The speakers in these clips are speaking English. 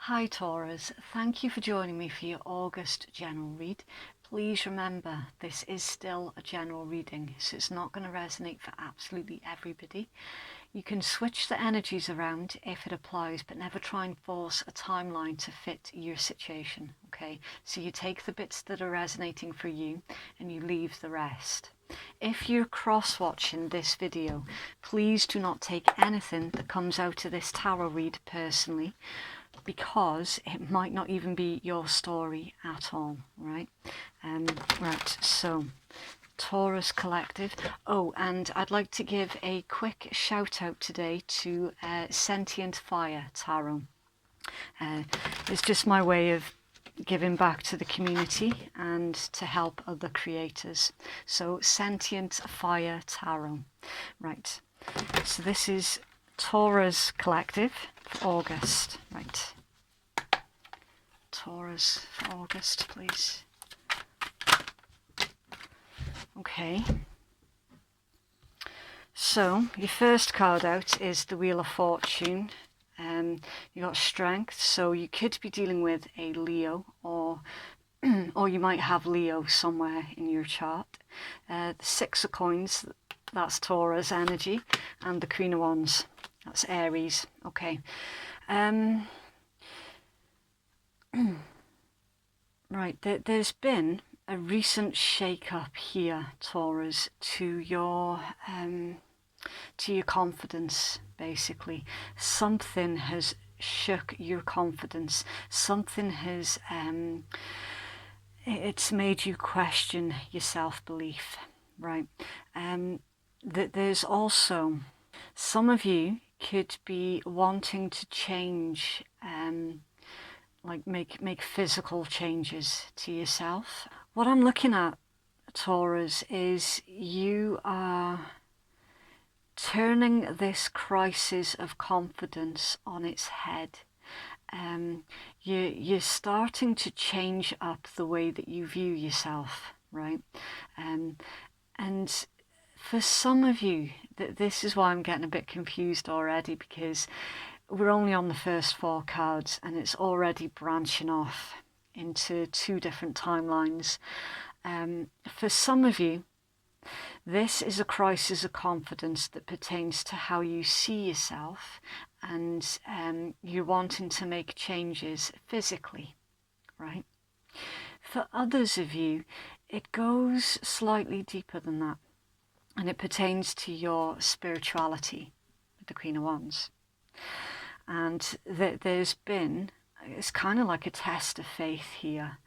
Hi Taurus, thank you for joining me for your August general read. Please remember this is still a general reading, so it's not going to resonate for absolutely everybody. You can switch the energies around if it applies, but never try and force a timeline to fit your situation, okay? So you take the bits that are resonating for you and you leave the rest. If you're cross-watching this video, please do not take anything that comes out of this tarot read personally, because it might not even be your story at all, right? Right, so Taurus Collective. Oh, and I'd like to give a quick shout out today to Sentient Fire Tarot. It's just my way of giving back to the community and to help other creators. So Sentient Fire Tarot. Right, so this is Taurus Collective for August. Right, Taurus for August, please. Okay, so your first card out is the Wheel of Fortune. You got Strength, so you could be dealing with a Leo, or you might have Leo somewhere in your chart. The Six of Coins, that's Taurus energy, and the Queen of Wands, that's Aries. Okay. Right, there's been a recent shake-up here, Taurus, to your confidence, basically. Something has shook your confidence. Something has it's made you question your self-belief, right? There's also, some of you could be wanting to change, like make physical changes to yourself. What I'm looking at, Taurus, is you are turning this crisis of confidence on its head. You're starting to change up the way that you view yourself, right? And for some of you, this is why I'm getting a bit confused already, because we're only on the first four cards and it's already branching off into two different timelines. For some of you, this is a crisis of confidence that pertains to how you see yourself, and you're wanting to make changes physically, right? For others of you, it goes slightly deeper than that, and it pertains to your spirituality with the Queen of Wands. And there's been, it's kind of like a test of faith here.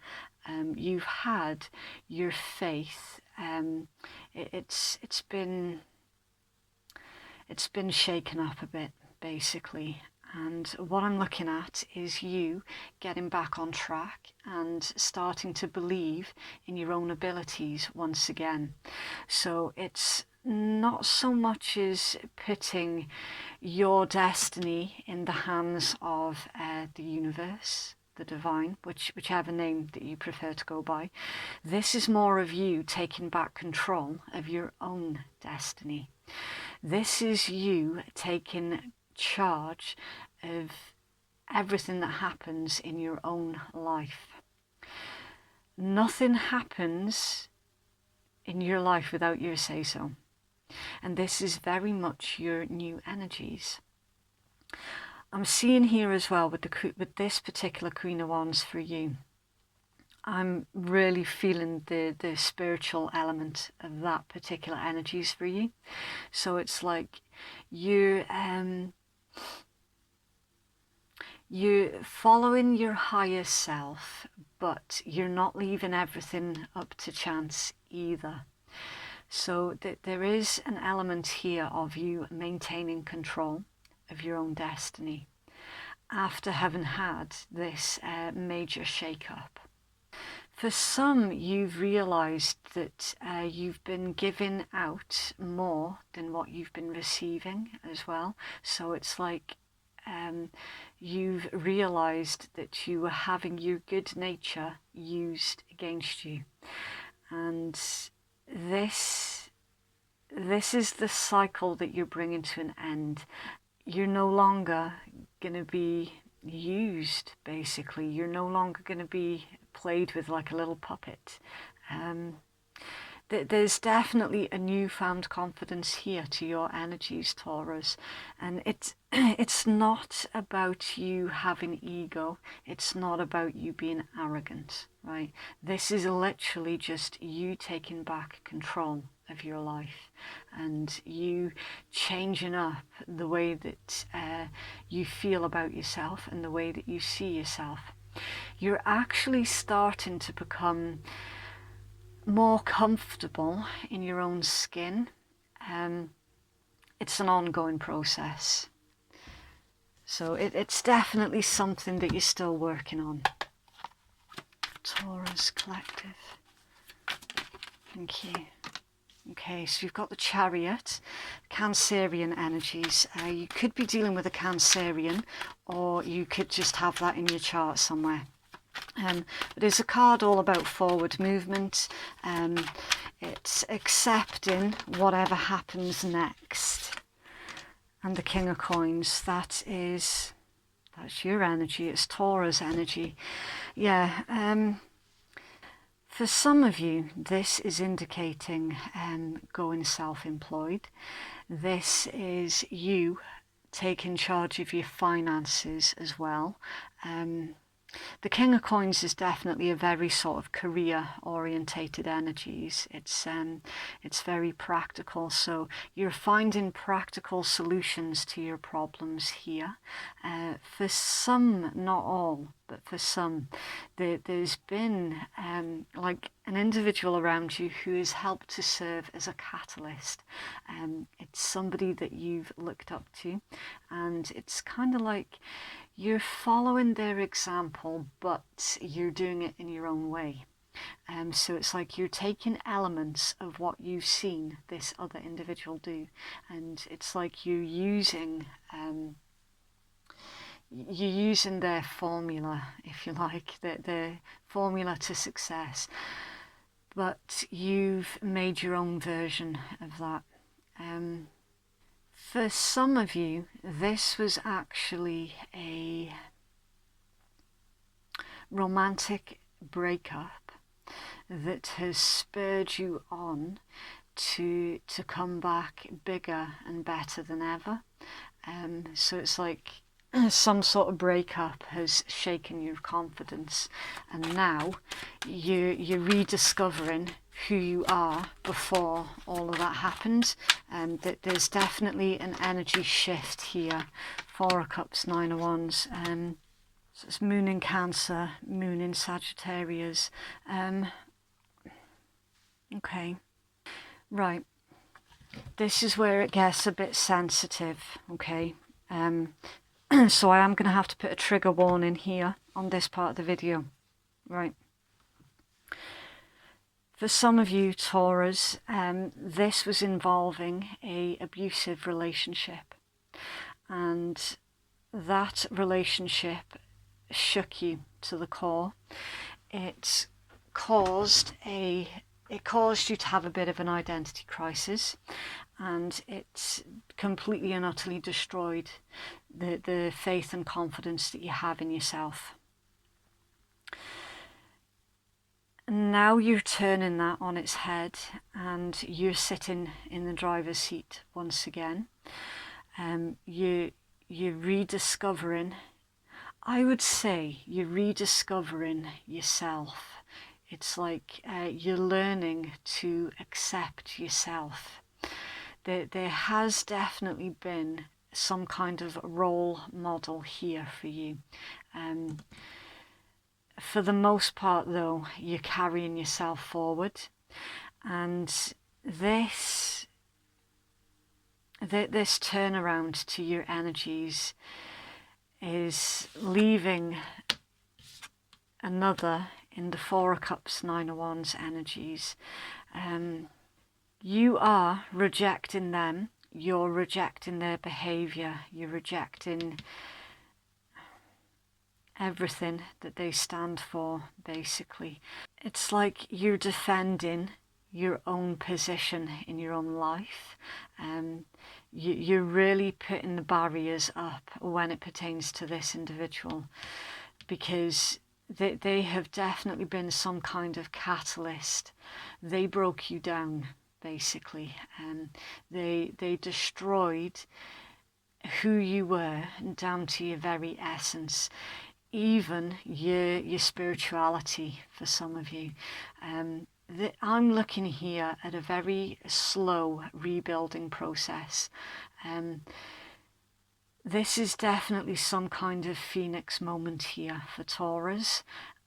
You've had your faith, it's been shaken up a bit, basically. And what I'm looking at is you getting back on track and starting to believe in your own abilities once again. So it's not so much as putting your destiny in the hands of the universe, the divine, whichever name that you prefer to go by. This is more of you taking back control of your own destiny. This is you taking charge of everything that happens in your own life. Nothing happens in your life without your say-so. And this is very much your new energies. I'm seeing here as well with this particular Queen of Wands for you, I'm really feeling the spiritual element of that particular energies for you. So it's like you're following your higher self, but you're not leaving everything up to chance either. So there is an element here of you maintaining control of your own destiny after having had this major shake-up. For some, you've realised that you've been giving out more than what you've been receiving as well. So it's like you've realised that you were having your good nature used against you. And this is the cycle that you're bringing to an end. You're no longer going to be used, basically. You're no longer going to be played with like a little puppet. There's definitely a newfound confidence here to your energies, Taurus, and it's not about you having ego. It's not about you being arrogant, right? This is literally just you taking back control of your life and you changing up the way that you feel about yourself and the way that you see yourself. You're actually starting to become more comfortable in your own skin. It's an ongoing process. So it's definitely something that you're still working on. Taurus Collective. Thank you. Okay, so you've got the Chariot, Cancerian energies. You could be dealing with a Cancerian, or you could just have that in your chart somewhere. But it's a card all about forward movement. It's accepting whatever happens next. And the King of Coins, that's your energy. It's Taurus energy. Yeah. For some of you, this is indicating going self-employed. This is you taking charge of your finances as well. The King of Coins is definitely a very sort of career-orientated energies. It's very practical, so you're finding practical solutions to your problems here. For some, not all, but for some, there's been like an individual around you who has helped to serve as a catalyst. It's somebody that you've looked up to, and it's kind of like you're following their example, but you're doing it in your own way. So it's like you're taking elements of what you've seen this other individual do, and it's like you're using their formula, if you like, their formula to success, but you've made your own version of that. For some of you, this was actually a romantic breakup that has spurred you on to come back bigger and better than ever. So it's like some sort of breakup has shaken your confidence, and now you're rediscovering who you are before all of that happened. That there's definitely an energy shift here. 4 of Cups, 9 of Wands. So it's Moon in Cancer, Moon in Sagittarius. Okay, right. This is where it gets a bit sensitive. Okay. So I am going to have to put a trigger warning here on this part of the video. Right. For some of you, Taurus, this was involving an abusive relationship, and that relationship shook you to the core. It caused you to have a bit of an identity crisis, and it completely and utterly destroyed the faith and confidence that you have in yourself. Now you're turning that on its head, and you're sitting in the driver's seat once again. You're rediscovering, I would say you're rediscovering yourself. It's like you're learning to accept yourself. There has definitely been some kind of role model here for you. For the most part, though, you're carrying yourself forward, and this turnaround to your energies is leaving another in the 4 of Cups, 9 of Wands energies. You are rejecting them, you're rejecting their behaviour, you're rejecting everything that they stand for, basically. It's like you're defending your own position in your own life. You're really putting the barriers up when it pertains to this individual, because they have definitely been some kind of catalyst. They broke you down, basically. They destroyed who you were down to your very essence, even your spirituality for some of you. I'm looking here at a very slow rebuilding process. This is definitely some kind of phoenix moment here for Taurus,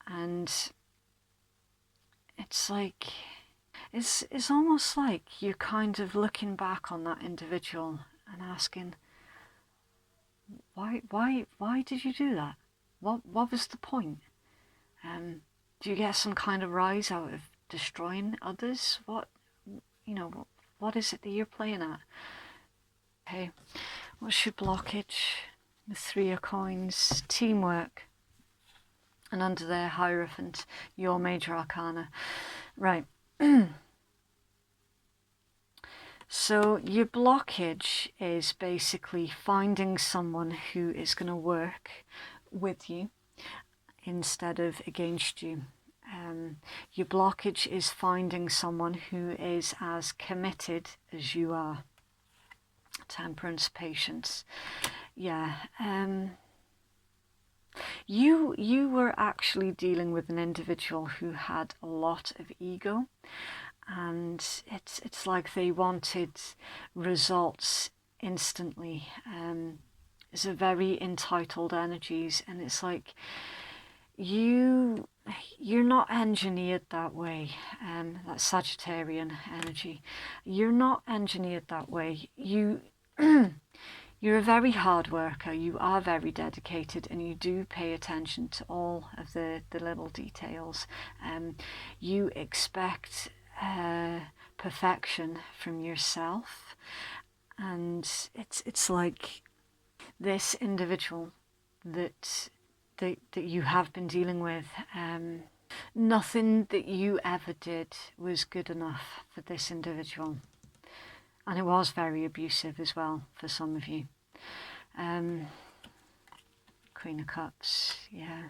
and it's like it's almost like you're kind of looking back on that individual and asking, why did you do that? What was the point? Do you get some kind of rise out of destroying others? What is it that you're playing at? Okay, what's your blockage? The 3 of Coins, teamwork, and under there, Hierophant, your major arcana. Right. So your blockage is basically finding someone who is going to work with you instead of against you. Your blockage is finding someone who is as committed as you are. Temperance, patience. Yeah. You were actually dealing with an individual who had a lot of ego, and it's like they wanted results instantly. It's a very entitled energies, and it's like you're not engineered that way. That Sagittarian energy, you're not engineered that way. You're a very hard worker, you are very dedicated, and you do pay attention to all of the little details. You expect perfection from yourself, and it's like this individual that you have been dealing with, nothing that you ever did was good enough for this individual. And it was very abusive as well for some of you. Queen of Cups, yeah.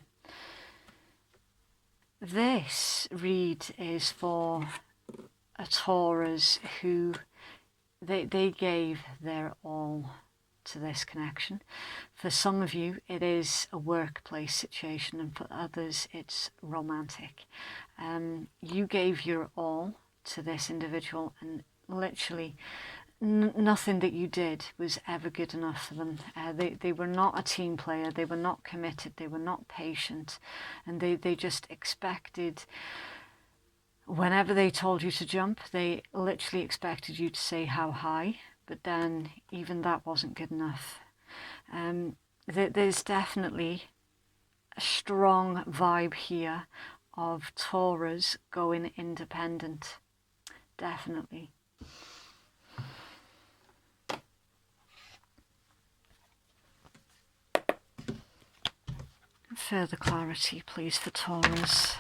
This read is for a Taurus who they gave their all to this connection. For some of you, it is a workplace situation, and for others, it's romantic. You gave your all to this individual, and literally nothing that you did was ever good enough for them. They were not a team player, they were not committed, they were not patient, and they just expected, whenever they told you to jump, they literally expected you to say how high, but then even that wasn't good enough. There's definitely a strong vibe here of Taurus going independent, definitely. Further clarity, please, for Taurus.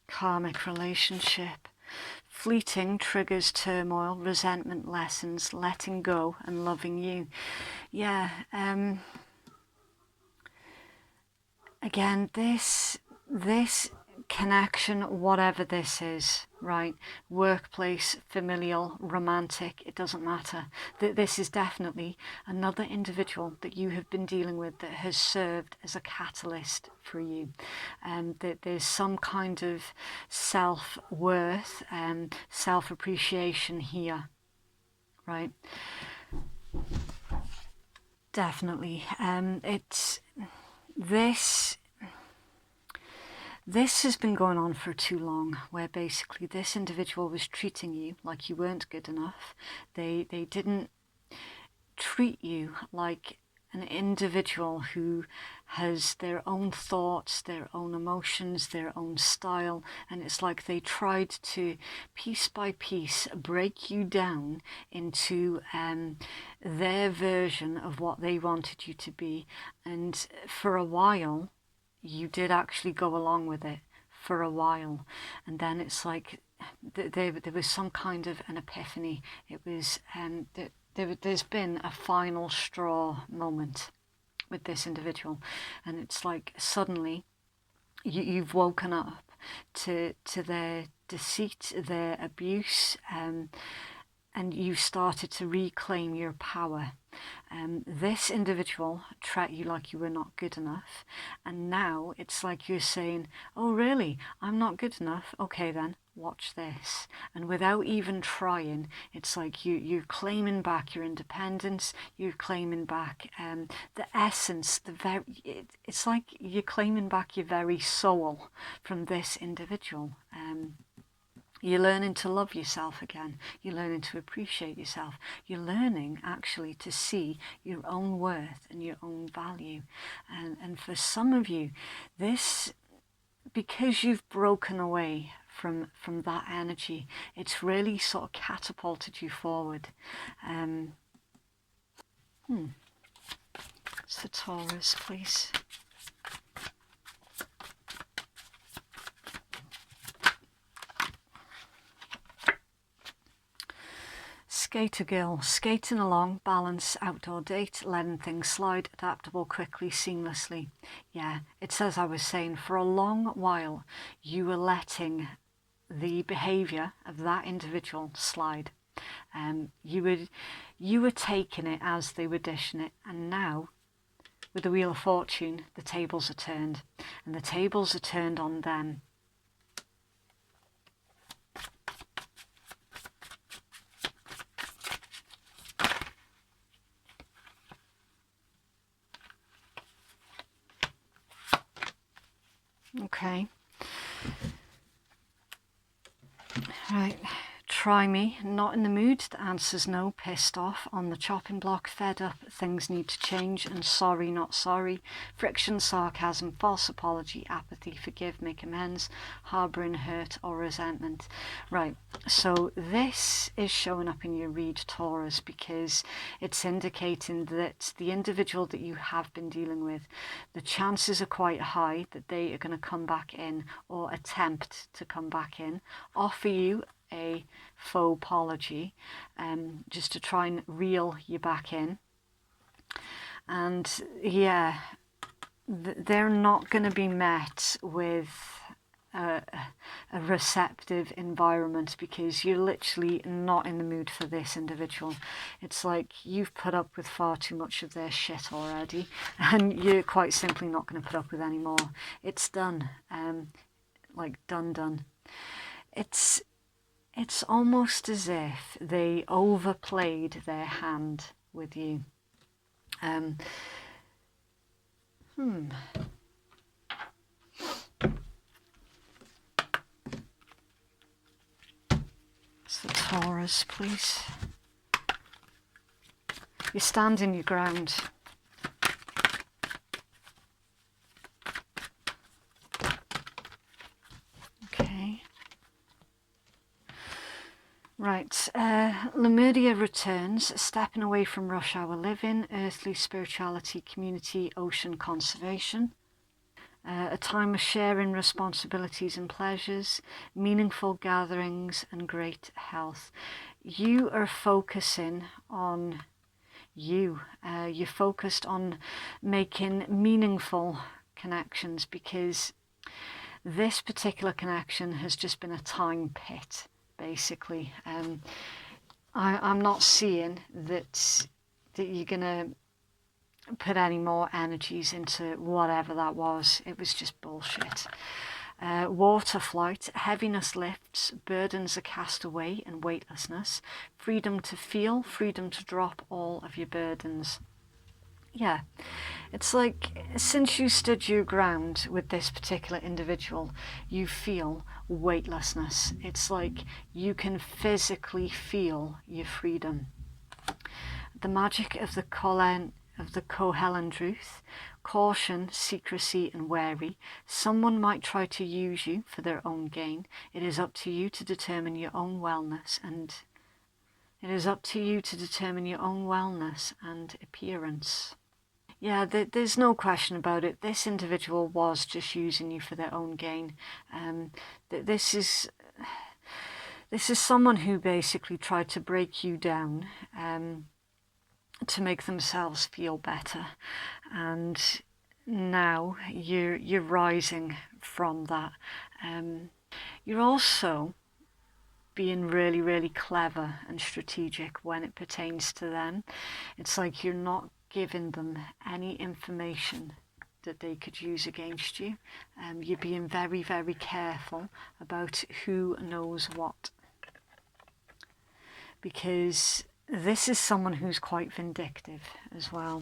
Karmic relationship. Fleeting triggers turmoil, resentment lessens, letting go and loving you. Yeah, again, this connection, whatever this is, right, workplace, familial, romantic, it doesn't matter. This is definitely another individual that you have been dealing with that has served as a catalyst for you. That there's some kind of self-worth and self-appreciation here, right? Definitely. It's this has been going on for too long, where basically this individual was treating you like you weren't good enough. They didn't treat you like an individual who has their own thoughts, their own emotions, their own style, and it's like they tried to, piece by piece, break you down into their version of what they wanted you to be. And for a while, you did actually go along with it for a while, and then it's like there was some kind of an epiphany. It was there's been a final straw moment with this individual, and it's like suddenly you've woken up to their deceit, their abuse, and you started to reclaim your power. This individual treated you like you were not good enough, and now it's like you're saying, oh really, I'm not good enough, okay then, watch this. And without even trying, it's like you're claiming back your independence, you're claiming back the essence, it's like you're claiming back your very soul from this individual. You're learning to love yourself again. You're learning to appreciate yourself. You're learning actually to see your own worth and your own value. And for some of you, this, because you've broken away from that energy, it's really sort of catapulted you forward. It's the Taurus, please. Skater girl, skating along, balance, outdoor date, letting things slide, adaptable, quickly, seamlessly. Yeah, it's as I was saying, for a long while you were letting the behaviour of that individual slide. You were taking it as they were dishing it, and now with the Wheel of Fortune, the tables are turned, and the tables are turned on them. Okay. Right. Try me. Not in the mood. The answer's no. Pissed off. On the chopping block. Fed up. Things need to change. And sorry, not sorry. Friction, sarcasm, false apology, apathy, forgive, make amends, harbouring hurt or resentment. Right. So this is showing up in your read, Taurus, because it's indicating that the individual that you have been dealing with, the chances are quite high that they are going to come back in or attempt to come back in, offer you a faux apology, just to try and reel you back in. And yeah, they're not going to be met with a receptive environment, because you're literally not in the mood for this individual. It's like you've put up with far too much of their shit already, and you're quite simply not going to put up with any more. It's done. Like done. It's almost as if they overplayed their hand with you. It's the Taurus, please. You stand in your ground. Okay. Right, Lemuria returns, stepping away from rush hour living, earthly spirituality, community, ocean conservation. A time of sharing responsibilities and pleasures, meaningful gatherings and great health. You are focusing on you. You're focused on making meaningful connections, because this particular connection has just been a time pit, basically. I'm not seeing that you're going to put any more energies into whatever that was. It was just bullshit. Water flight, heaviness lifts, burdens are cast away, and weightlessness. Freedom to feel, freedom to drop all of your burdens. Yeah, it's like since you stood your ground with this particular individual, you feel weightlessness. It's like you can physically feel your freedom. The magic of the of the Kohelandruth. Caution, secrecy and wary. Someone might try to use you for their own gain. It is up to you to determine your own wellness and appearance. Yeah, there's no question about it. This individual was just using you for their own gain. This is someone who basically tried to break you down to make themselves feel better, and now you're rising from that. You're also being really, really clever and strategic when it pertains to them. It's like you're not giving them any information that they could use against you. You're being very, very careful about who knows what, because this is someone who's quite vindictive as well.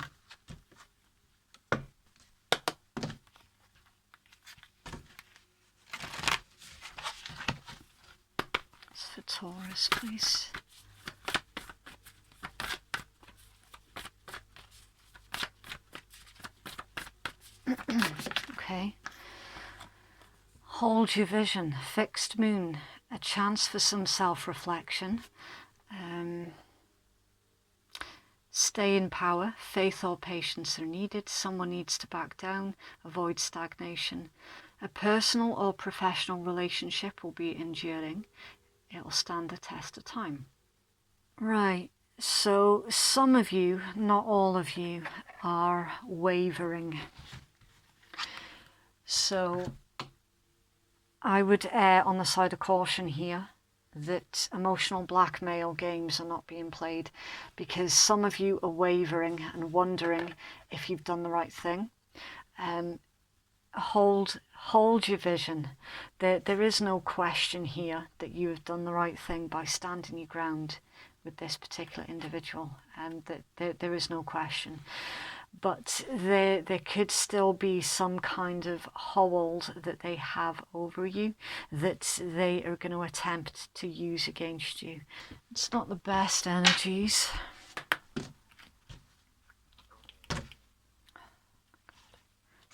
It's for Taurus, please. Okay. Hold your vision. Fixed moon. A chance for some self-reflection. Stay in power. Faith or patience are needed. Someone needs to back down. Avoid stagnation. A personal or professional relationship will be enduring. It will stand the test of time. Right. So some of you, not all of you, are wavering. So I would err on the side of caution here that emotional blackmail games are not being played, because some of you are wavering and wondering if you've done the right thing. Hold your vision. There is no question here that you have done the right thing by standing your ground with this particular individual, and that there is no question. But there could still be some kind of hold that they have over you that they are going to attempt to use against you. It's not the best energies.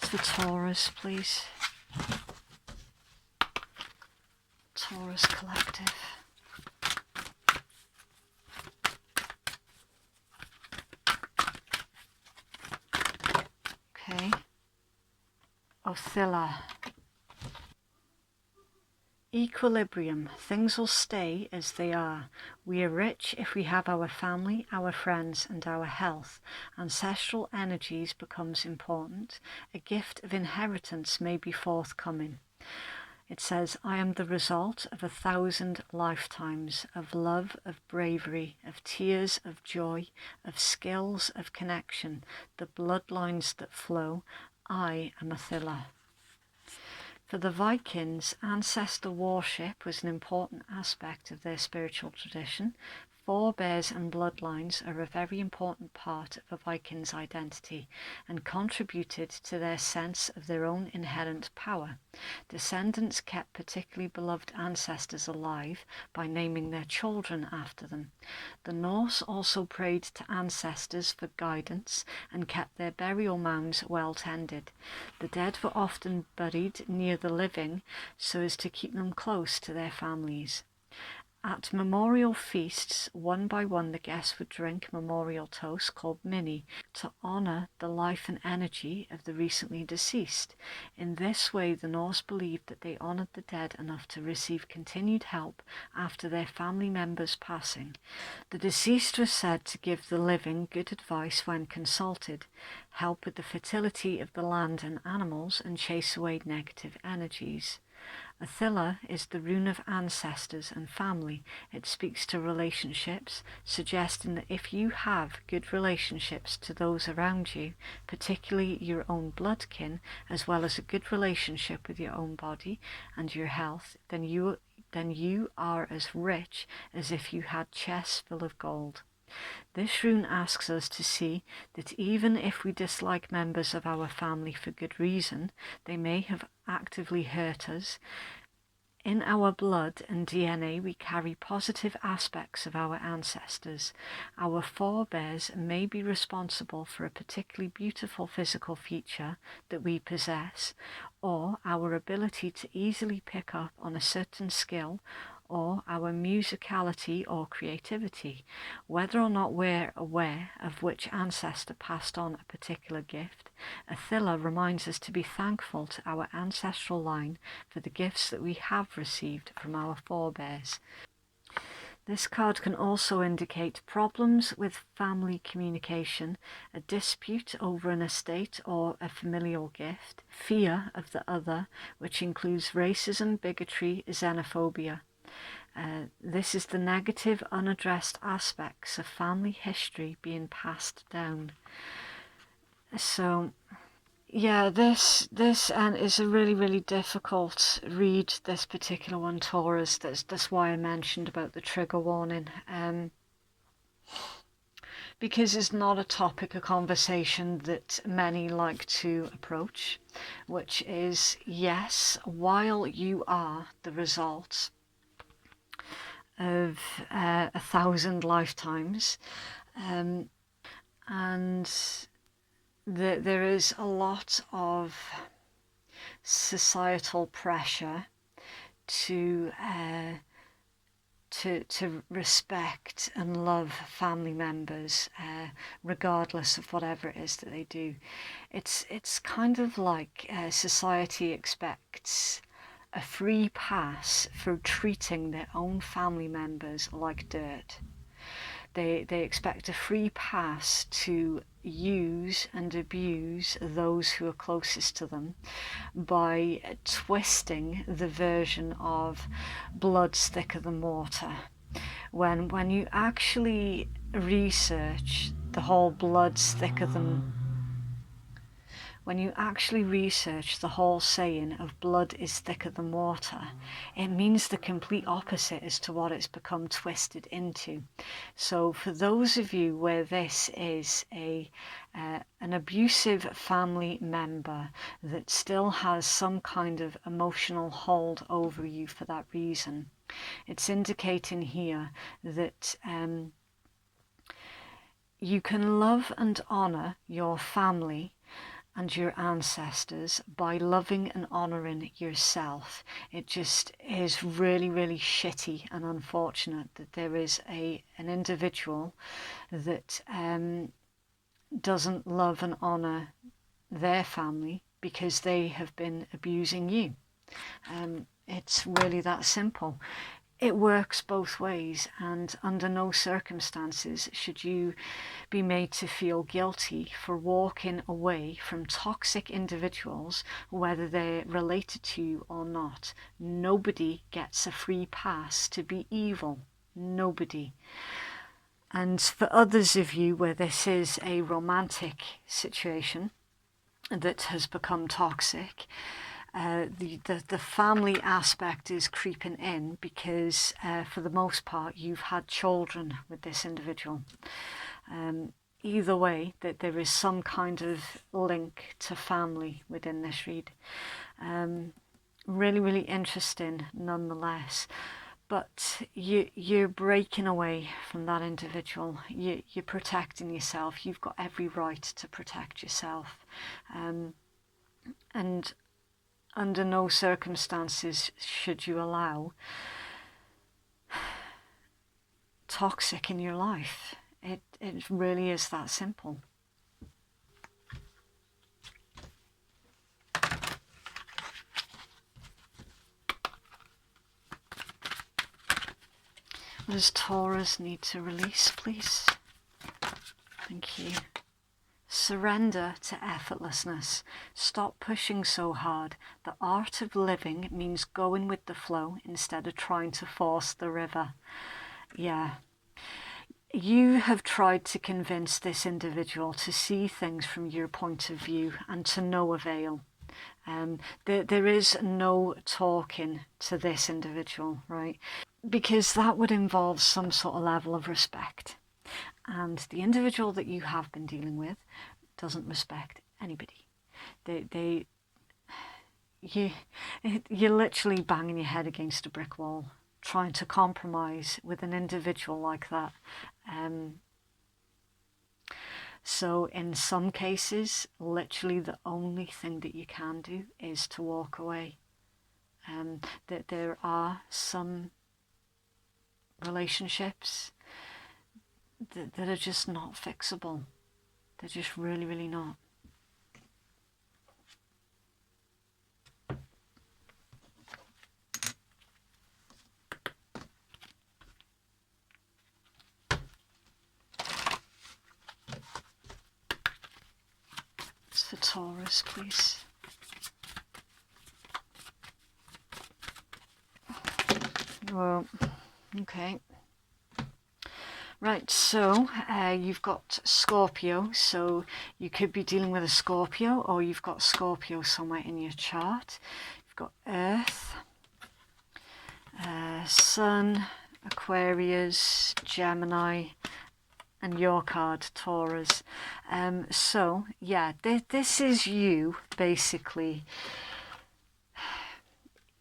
It's for Taurus, please. Taurus Collective. Okay. Othilla. Equilibrium. Things will stay as they are. We are rich if we have our family, our friends and our health. Ancestral energies becomes important. A gift of inheritance may be forthcoming. It says, I am the result of 1,000 lifetimes of love, of bravery, of tears, of joy, of skills, of connection, the bloodlines that flow. I am Othilla. For the Vikings, ancestor worship was an important aspect of their spiritual tradition. Forebears and bloodlines are a very important part of a Viking's identity and contributed to their sense of their own inherent power. Descendants kept particularly beloved ancestors alive by naming their children after them. The Norse also prayed to ancestors for guidance and kept their burial mounds well tended. The dead were often buried near the living so as to keep them close to their families. At memorial feasts, one by one the guests would drink memorial toasts called minni to honour the life and energy of the recently deceased. In this way, the Norse believed that they honoured the dead enough to receive continued help after their family members' passing. The deceased was said to give the living good advice when consulted, help with the fertility of the land and animals, and chase away negative energies. Othilla is the rune of ancestors and family. It speaks to relationships, suggesting that if you have good relationships to those around you, particularly your own bloodkin, as well as a good relationship with your own body and your health, then you are as rich as if you had chests full of gold. This rune asks us to see that even if we dislike members of our family for good reason, they may have actively hurt us. In our blood and DNA, we carry positive aspects of our ancestors. Our forebears may be responsible for a particularly beautiful physical feature that we possess, or our ability to easily pick up on a certain skill, or our musicality or creativity. Whether or not we're aware of which ancestor passed on a particular gift, Attila reminds us to be thankful to our ancestral line for the gifts that we have received from our forebears. This card can also indicate problems with family communication, a dispute over an estate or a familial gift, fear of the other, which includes racism, bigotry, xenophobia. This is the negative, unaddressed aspects of family history being passed down. So, yeah, this is a really difficult read, this particular one, Taurus. That's why I mentioned about the trigger warning. Because it's not a topic of conversation that many like to approach, which is, yes, while you are the result of 1,000 lifetimes, and there is a lot of societal pressure to respect and love family members, regardless of whatever it is that they do. It's kind of like society expects a free pass for treating their own family members like dirt. They expect a free pass to use and abuse those who are closest to them by twisting the version of blood's thicker than water. When you actually research the whole blood's thicker than when you actually research the whole saying of blood is thicker than water, it means the complete opposite as to what it's become twisted into. So for those of you where this is an abusive family member that still has some kind of emotional hold over you for that reason, it's indicating here that you can love and honour your family and your ancestors by loving and honouring yourself. It just is really shitty and unfortunate that there is an individual that doesn't love and honour their family because they have been abusing you. It's really that simple. It works both ways, and under no circumstances should you be made to feel guilty for walking away from toxic individuals, whether they're related to you or not. Nobody gets a free pass to be evil. Nobody. And for others of you where this is a romantic situation that has become toxic, the family aspect is creeping in because for the most part you've had children with this individual. Either way, that there is some kind of link to family within this read. Really interesting nonetheless. But you're breaking away from that individual. You're protecting yourself. You've got every right to protect yourself. And under no circumstances should you allow toxic in your life. It really is that simple. What does Taurus need to release, please? Thank you. Surrender to effortlessness. Stop pushing so hard. The art of living means going with the flow instead of trying to force the river. Yeah. You have tried to convince this individual to see things from your point of view, and to no avail. There is no talking to this individual, right? Because that would involve some sort of level of respect. And the individual that you have been dealing with doesn't respect anybody. you're literally banging your head against a brick wall, trying to compromise with an individual like that. So in some cases, literally the only thing that you can do is to walk away. That there are some relationships that are just not fixable. They're just really, really not. It's for Taurus, please. Well, okay. Right, so you've got Scorpio, so you could be dealing with a Scorpio, or you've got Scorpio somewhere in your chart. You've got Earth, Sun, Aquarius, Gemini, and your card, Taurus. So, yeah, this is you, basically.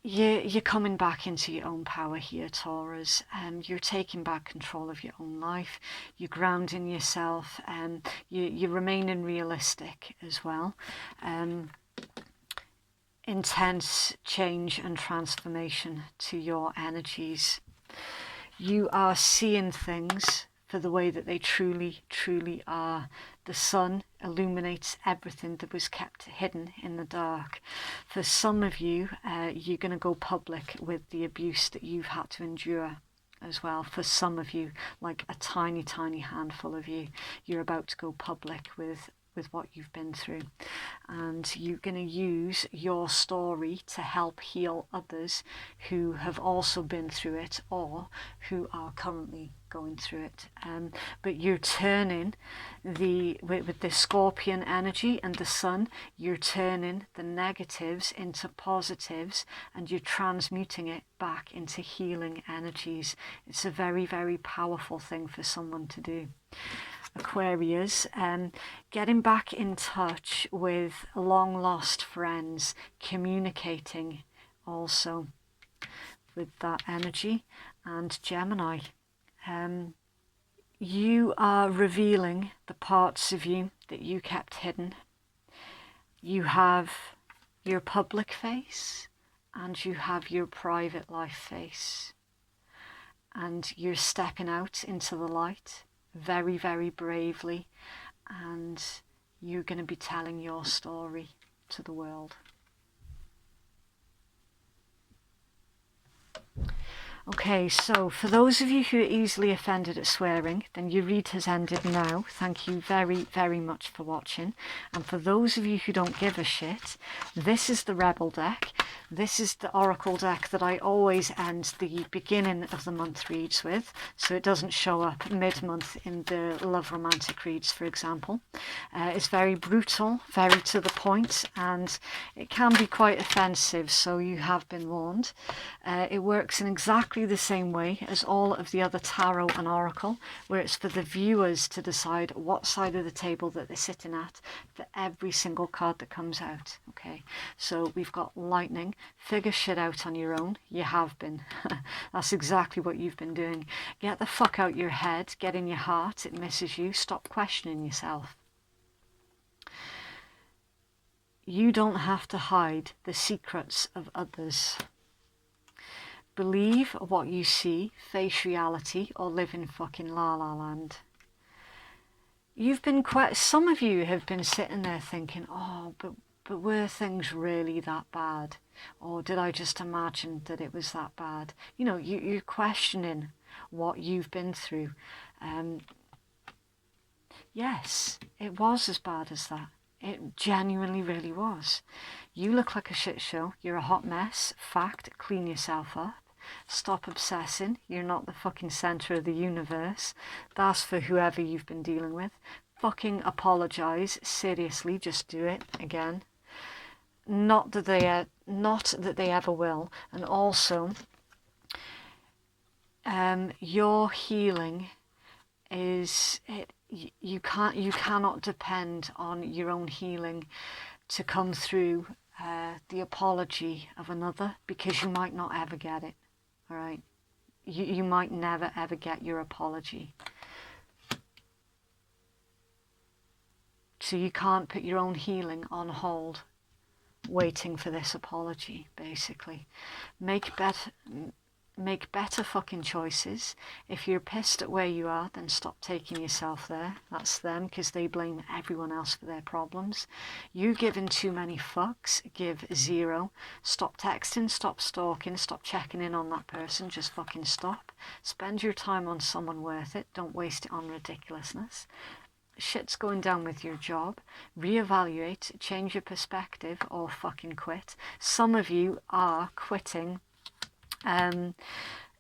You're coming back into your own power here, Taurus. You're taking back control of your own life. You're grounding yourself. You're remaining realistic as well. Intense change and transformation to your energies. You are seeing things for the way that they truly, truly are. The sun illuminates everything that was kept hidden in the dark. For some of you, you're going to go public with the abuse that you've had to endure as well. For some of you, like a tiny, tiny handful of you, you're about to go public with what you've been through, and you're going to use your story to help heal others who have also been through it or who are currently going through it. But you're turning with the Scorpion energy and the sun, you're turning the negatives into positives, and you're transmuting it back into healing energies. It's a very, very powerful thing for someone to do. Aquarius, getting back in touch with long lost friends, communicating also with that energy. And Gemini, you are revealing the parts of you that you kept hidden. You have your public face and you have your private life face, and you're stepping out into the light very, very bravely, and you're going to be telling your story to the world. Okay, so for those of you who are easily offended at swearing, then your read has ended now. Thank you very, very much for watching. And for those of you who don't give a shit, this is the Rebel deck. This is the Oracle deck that I always end the beginning of the month reads with, so it doesn't show up mid-month in the Love Romantic reads, for example. It's very brutal, very to the point, and it can be quite offensive, so you have been warned. It works in exactly the same way as all of the other tarot and oracle, where it's for the viewers to decide what side of the table that they're sitting at for every single card that comes out. Okay, so we've got lightning. Figure shit out on your own. You have been. That's exactly what you've been doing. Get the fuck out your head, get in your heart, it misses you. Stop questioning yourself. You don't have to hide the secrets of others. Believe what you see, face reality, or live in fucking la la land. You've been some of you have been sitting there thinking, oh, but were things really that bad? Or did I just imagine that it was that bad? You know, you're questioning what you've been through. Yes, it was as bad as that. It genuinely really was. You look like a shit show. You're a hot mess. Fact, clean yourself up. Stop obsessing. You're not the fucking centre of the universe. That's for whoever you've been dealing with. Fucking apologise. Seriously, just do it again. Not that they ever will. And also, your healing is you cannot depend on your own healing to come through the apology of another, because you might not ever get it. All right, you might never ever get your apology. So you can't put your own healing on hold waiting for this apology, basically. Make better fucking choices. If you're pissed at where you are, then stop taking yourself there. That's them, because they blame everyone else for their problems. You giving too many fucks, give 0. Stop texting, stop stalking, stop checking in on that person. Just fucking stop. Spend your time on someone worth it. Don't waste it on ridiculousness. Shit's going down with your job. Reevaluate, change your perspective, or fucking quit. Some of you are quitting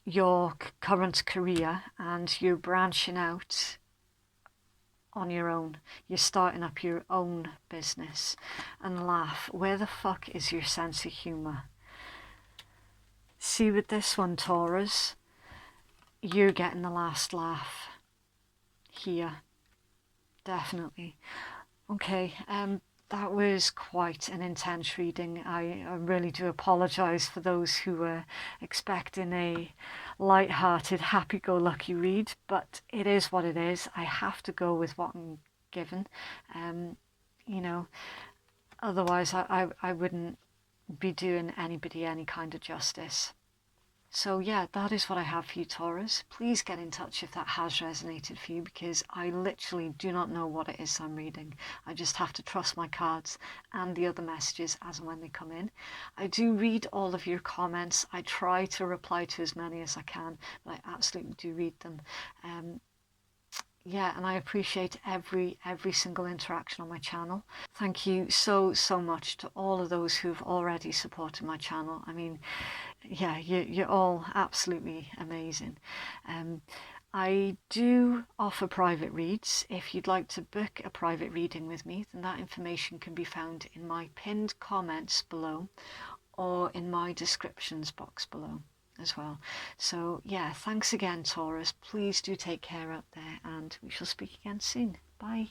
your current career and you're branching out on your own. You're starting up your own business. And laugh. Where the fuck is your sense of humour? See, with this one, Taurus, you're getting the last laugh here. Definitely. Okay, that was quite an intense reading. I really do apologise for those who were expecting a light-hearted, happy-go-lucky read, but it is what it is. I have to go with what I'm given. You know, otherwise I wouldn't be doing anybody any kind of justice. So yeah, that is what I have for you, Taurus. Please get in touch if that has resonated for you, because I literally do not know what it is I'm reading. I just have to trust my cards and the other messages as and when they come in. I do read all of your comments. I try to reply to as many as I can, but I absolutely do read them. Yeah, and I appreciate every single interaction on my channel. Thank you so much to all of those who've already supported my channel. I mean, yeah, you're all absolutely amazing. I do offer private reads. If you'd like to book a private reading with me, then that information can be found in my pinned comments below or in my descriptions box below as well. So yeah, thanks again, Taurus. Please do take care out there, and we shall speak again soon. Bye.